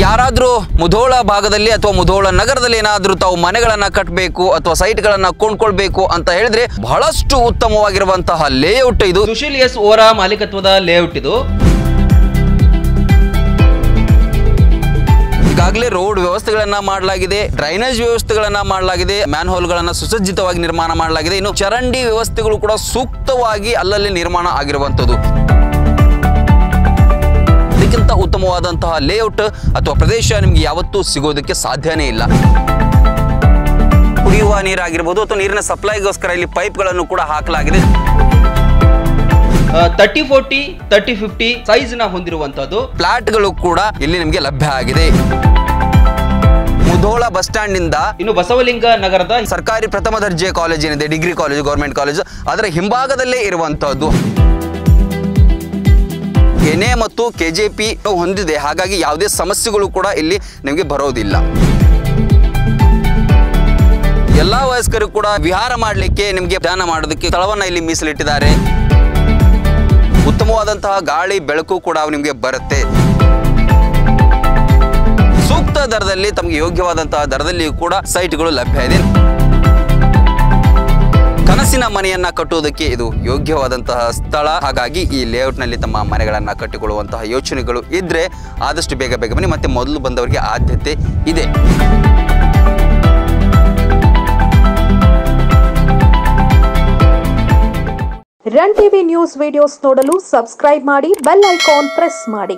ಯಾರಾದರೂ ಮುಧೋಳ ಭಾಗದಲ್ಲಿ ಅಥವಾ ಮುಧೋಳ ನಗರದಲ್ಲಿ ಏನಾದರೂ ತಾವು ಮನೆಗಳನ್ನ ಕಟ್ಟಬೇಕು ಅಥವಾ ಸೈಟ್ಗಳನ್ನ ಕೊಂಡ್ಕೊಳ್ಬೇಕು ಅಂತ ಹೇಳಿದ್ರೆ ಬಹಳಷ್ಟು ಉತ್ತಮವಾಗಿರುವಂತಹ ಲೇಔಟ್ ಇದು. ಸುಶೀಲ್ ಎಸ್ ಓರಾ ಮಾಲೀಕತ್ವದ ಲೇಔಟ್ ಇದು. ಈಗಾಗಲೇ ರೋಡ್ ವ್ಯವಸ್ಥೆಗಳನ್ನ ಮಾಡಲಾಗಿದೆ, ಡ್ರೈನೇಜ್ ವ್ಯವಸ್ಥೆಗಳನ್ನ ಮಾಡಲಾಗಿದೆ, ಮ್ಯಾನ್ ಹೋಲ್ಗಳನ್ನ ಸುಸಜ್ಜಿತವಾಗಿ ನಿರ್ಮಾಣ ಮಾಡಲಾಗಿದೆ. ಇನ್ನು ಚರಂಡಿ ವ್ಯವಸ್ಥೆಗಳು ಕೂಡ ಸೂಕ್ತವಾಗಿ ಅಲ್ಲಲ್ಲಿ ನಿರ್ಮಾಣ ಆಗಿರುವಂತದ್ದು. ಇದಕ್ಕಿಂತ ಉತ್ತಮವಾದಂತಹ ಲೇಔಟ್ ಅಥವಾ ಪ್ರದೇಶ ನಿಮಗೆ ಯಾವತ್ತೂ ಸಿಗೋದಕ್ಕೆ ಸಾಧ್ಯನೇ ಇಲ್ಲ. ಕುಡಿಯುವ ನೀರಾಗಿರ್ಬೋದು ಅಥವಾ ನೀರಿನ ಸಪ್ಲೈಗೋಸ್ಕರ ಇಲ್ಲಿ ಪೈಪ್ಗಳನ್ನು ಕೂಡ ಹಾಕಲಾಗಿದೆ. 30-40, 30-50 ಸೈಜ್ ನ ಹೊಂದಿರುವಂತದ್ದು ಫ್ಲಾಟ್ಗಳು ಕೂಡ ಇಲ್ಲಿ ನಿಮಗೆ ಲಭ್ಯ ಆಗಿದೆ. ಮುಧೋಳ ಬಸ್ ಸ್ಟ್ಯಾಂಡ್ ನಿಂದ ಇನ್ನು ಬಸವಲಿಂಗ ನಗರದ ಸರ್ಕಾರಿ ಪ್ರಥಮ ದರ್ಜೆ ಕಾಲೇಜ್ ಏನಿದೆ, ಡಿಗ್ರಿ ಕಾಲೇಜ್, ಗೌರ್ಮೆಂಟ್ ಕಾಲೇಜ್, ಅದರ ಹಿಂಭಾಗದಲ್ಲೇ ಇರುವಂತಹದ್ದು. ಕೆನೆ ಮತ್ತು ಕೆಜೆಪಿ ಹೊಂದಿದೆ, ಹಾಗಾಗಿ ಯಾವುದೇ ಸಮಸ್ಯೆಗಳು ಕೂಡ ಇಲ್ಲಿ ನಿಮಗೆ ಬರೋದಿಲ್ಲ. ಎಲ್ಲಾ ವಯಸ್ಕರು ಕೂಡ ವಿಹಾರ ಮಾಡಲಿಕ್ಕೆ, ನಿಮಗೆ ಧ್ಯಾನ ಮಾಡೋದಕ್ಕೆ ಸ್ಥಳವನ್ನ ಇಲ್ಲಿ ಮೀಸಲಿಟ್ಟಿದ್ದಾರೆ. ಉತ್ತಮವಾದಂತಹ ಗಾಳಿ ಬೆಳಕು ಕೂಡ ನಿಮಗೆ ಬರುತ್ತೆ. ಸೂಕ್ತ ದರದಲ್ಲಿ, ತಮಗೆ ಯೋಗ್ಯವಾದಂತಹ ದರದಲ್ಲಿ ಕೂಡ ಸೈಟ್ಗಳು ಲಭ್ಯ ಇದೆ. ಕನಸಿನ ಮನೆಯನ್ನ ಕಟ್ಟುವುದಕ್ಕೆ ಇದು ಯೋಗ್ಯವಾದಂತಹ ಸ್ಥಳ. ಹಾಗಾಗಿ ಈ ಲೇಔಟ್ ನಲ್ಲಿ ತಮ್ಮ ಮನೆಗಳನ್ನ ಕಟ್ಟಿಕೊಳ್ಳುವಂತಹ ಯೋಚನೆಗಳು ಇದ್ರೆ ಆದಷ್ಟು ಬೇಗ ಬನ್ನಿ. ಮತ್ತೆ ಮೊದಲು ಬಂದವರಿಗೆ ಆದ್ಯತೆ ಇದೆ. ರನ್ ಟಿವಿ ನ್ಯೂಸ್ ವಿಡಿಯೋಸ್ ನೋಡಲು ಸಬ್ಸ್ಕ್ರೈಬ್ ಮಾಡಿ, ಬೆಲ್ ಐಕಾನ್ ಪ್ರೆಸ್ ಮಾಡಿ.